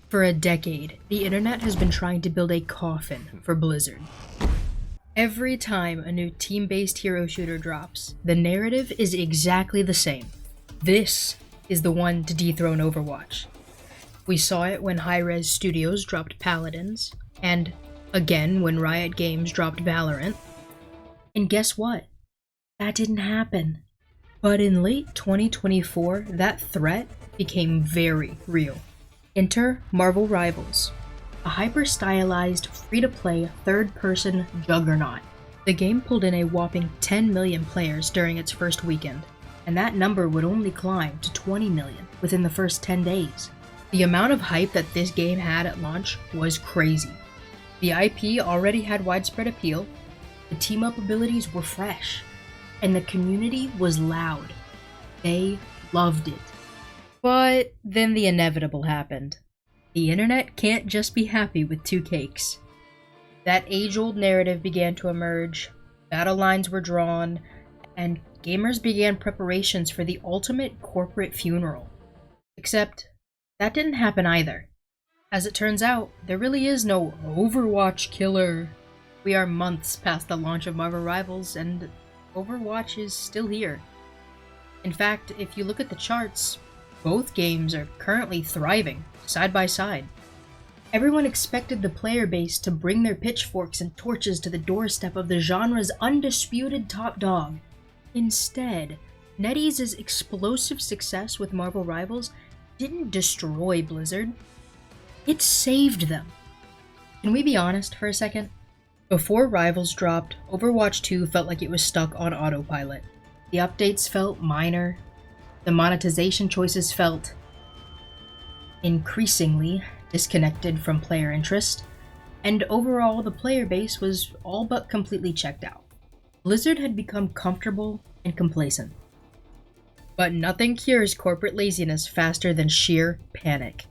For a decade, the internet has been trying to build a coffin for Blizzard. Every time a new team-based hero shooter drops, the narrative is exactly the same. This is the one to dethrone Overwatch. We saw it when Hi-Rez Studios dropped Paladins, and again when Riot Games dropped Valorant. And guess what? That didn't happen. But in late 2024, that threat became very real. Enter Marvel Rivals, a hyper-stylized, free-to-play, third-person juggernaut. The game pulled in a whopping 10 million players during its first weekend, and that number would only climb to 20 million within the first 10 days. The amount of hype that this game had at launch was crazy. The IP already had widespread appeal, the team-up abilities were fresh, and the community was loud. They loved it. But then the inevitable happened. The internet can't just be happy with two cakes. That age-old narrative began to emerge, battle lines were drawn, and gamers began preparations for the ultimate corporate funeral. Except, that didn't happen either. As it turns out, there really is no Overwatch killer. We are months past the launch of Marvel Rivals, and Overwatch is still here. In fact, if you look at the charts, both games are currently thriving, side by side. Everyone expected the player base to bring their pitchforks and torches to the doorstep of the genre's undisputed top dog. Instead, NetEase's explosive success with Marvel Rivals didn't destroy Blizzard. It saved them. Can we be honest for a second? Before Rivals dropped, Overwatch 2 felt like it was stuck on autopilot. The updates felt minor. The monetization choices felt increasingly disconnected from player interest, and overall the player base was all but completely checked out. Blizzard had become comfortable and complacent. But nothing cures corporate laziness faster than sheer panic.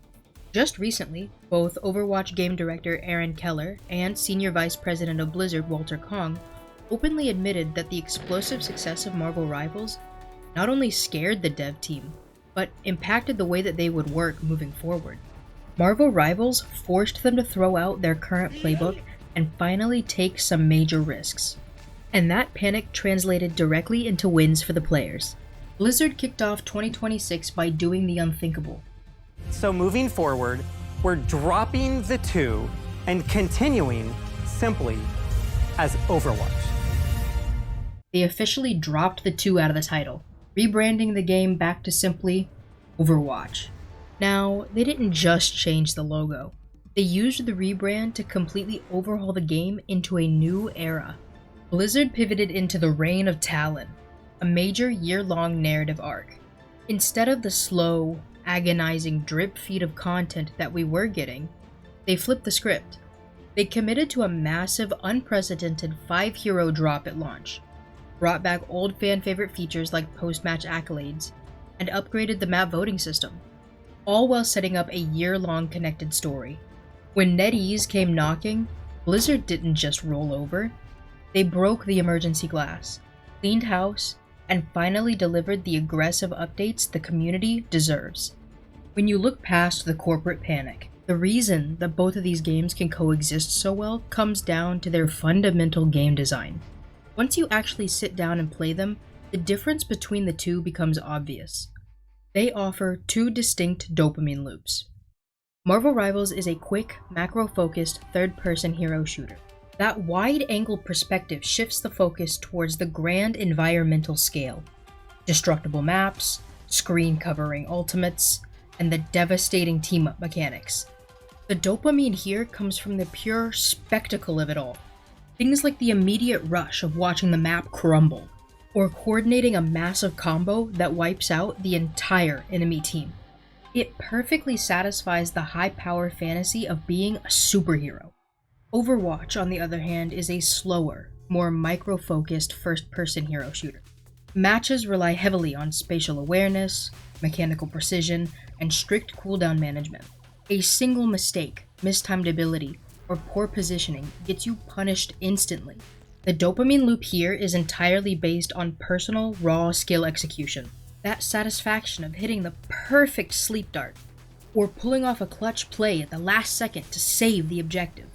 Just recently, both Overwatch game director Aaron Keller and Senior Vice President of Blizzard Walter Kong openly admitted that the explosive success of Marvel Rivals not only scared the dev team, but impacted the way that they would work moving forward. Marvel Rivals forced them to throw out their current playbook and finally take some major risks. And that panic translated directly into wins for the players. Blizzard kicked off 2026 by doing the unthinkable. So moving forward, we're dropping the 2 and continuing simply as Overwatch. They officially dropped the 2 out of the title, rebranding the game back to simply Overwatch. Now, they didn't just change the logo. They used the rebrand to completely overhaul the game into a new era. Blizzard pivoted into the Reign of Talon, a major year-long narrative arc. Instead of the slow, agonizing drip feed of content that we were getting, they flipped the script. They committed to a massive, unprecedented 5-hero drop at launch, brought back old fan-favorite features like post-match accolades, and upgraded the map voting system, all while setting up a year-long connected story. When NetEase came knocking, Blizzard didn't just roll over. They broke the emergency glass, cleaned house, and finally delivered the aggressive updates the community deserves. When you look past the corporate panic, the reason that both of these games can coexist so well comes down to their fundamental game design. Once you actually sit down and play them, the difference between the two becomes obvious. They offer two distinct dopamine loops. Marvel Rivals is a quick, macro-focused, third-person hero shooter. That wide-angle perspective shifts the focus towards the grand environmental scale. Destructible maps, screen-covering ultimates, and the devastating team-up mechanics. The dopamine here comes from the pure spectacle of it all. Things like the immediate rush of watching the map crumble, or coordinating a massive combo that wipes out the entire enemy team. It perfectly satisfies the high-power fantasy of being a superhero. Overwatch, on the other hand, is a slower, more micro-focused first-person hero shooter. Matches rely heavily on spatial awareness, mechanical precision, and strict cooldown management. A single mistake, mistimed ability, or poor positioning gets you punished instantly. The dopamine loop here is entirely based on personal, raw skill execution. That satisfaction of hitting the perfect sleep dart, or pulling off a clutch play at the last second to save the objective.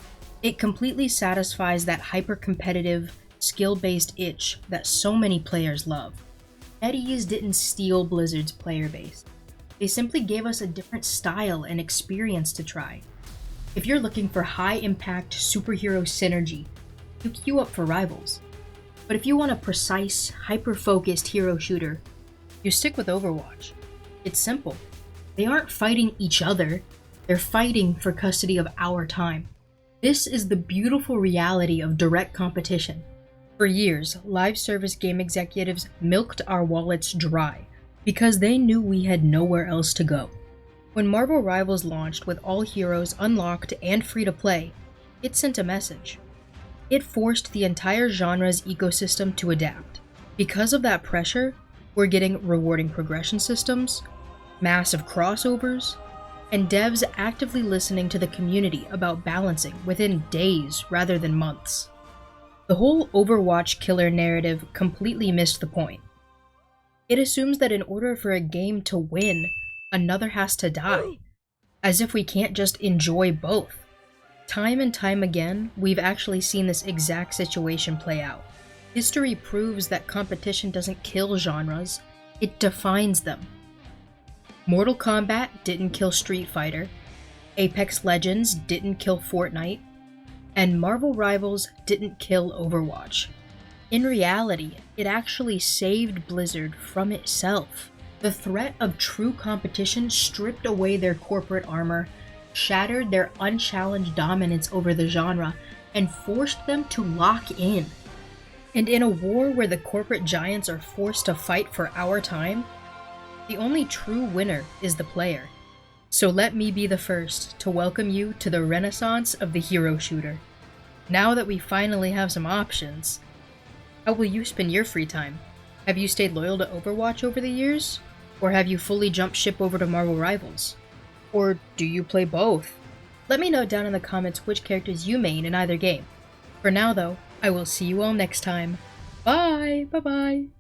It completely satisfies that hyper-competitive, skill-based itch that so many players love. NetEase didn't steal Blizzard's player base. They simply gave us a different style and experience to try. If you're looking for high-impact superhero synergy, you queue up for Rivals. But if you want a precise, hyper-focused hero shooter, you stick with Overwatch. It's simple. They aren't fighting each other, they're fighting for custody of our time. This is the beautiful reality of direct competition. For years, live service game executives milked our wallets dry because they knew we had nowhere else to go. When Marvel Rivals launched with all heroes unlocked and free to play, it sent a message. It forced the entire genre's ecosystem to adapt. Because of that pressure, we're getting rewarding progression systems, massive crossovers, and devs actively listening to the community about balancing within days rather than months. The whole Overwatch killer narrative completely missed the point. It assumes that in order for a game to win, another has to die, as if we can't just enjoy both. Time and time again, we've actually seen this exact situation play out. History proves that competition doesn't kill genres, it defines them. Mortal Kombat didn't kill Street Fighter, Apex Legends didn't kill Fortnite, and Marvel Rivals didn't kill Overwatch. In reality, it actually saved Blizzard from itself. The threat of true competition stripped away their corporate armor, shattered their unchallenged dominance over the genre, and forced them to lock in. And in a war where the corporate giants are forced to fight for our time, the only true winner is the player. So let me be the first to welcome you to the renaissance of the hero shooter. Now that we finally have some options, how will you spend your free time? Have you stayed loyal to Overwatch over the years? Or have you fully jumped ship over to Marvel Rivals? Or do you play both? Let me know down in the comments which characters you main in either game. For now though, I will see you all next time. Bye! Bye-bye!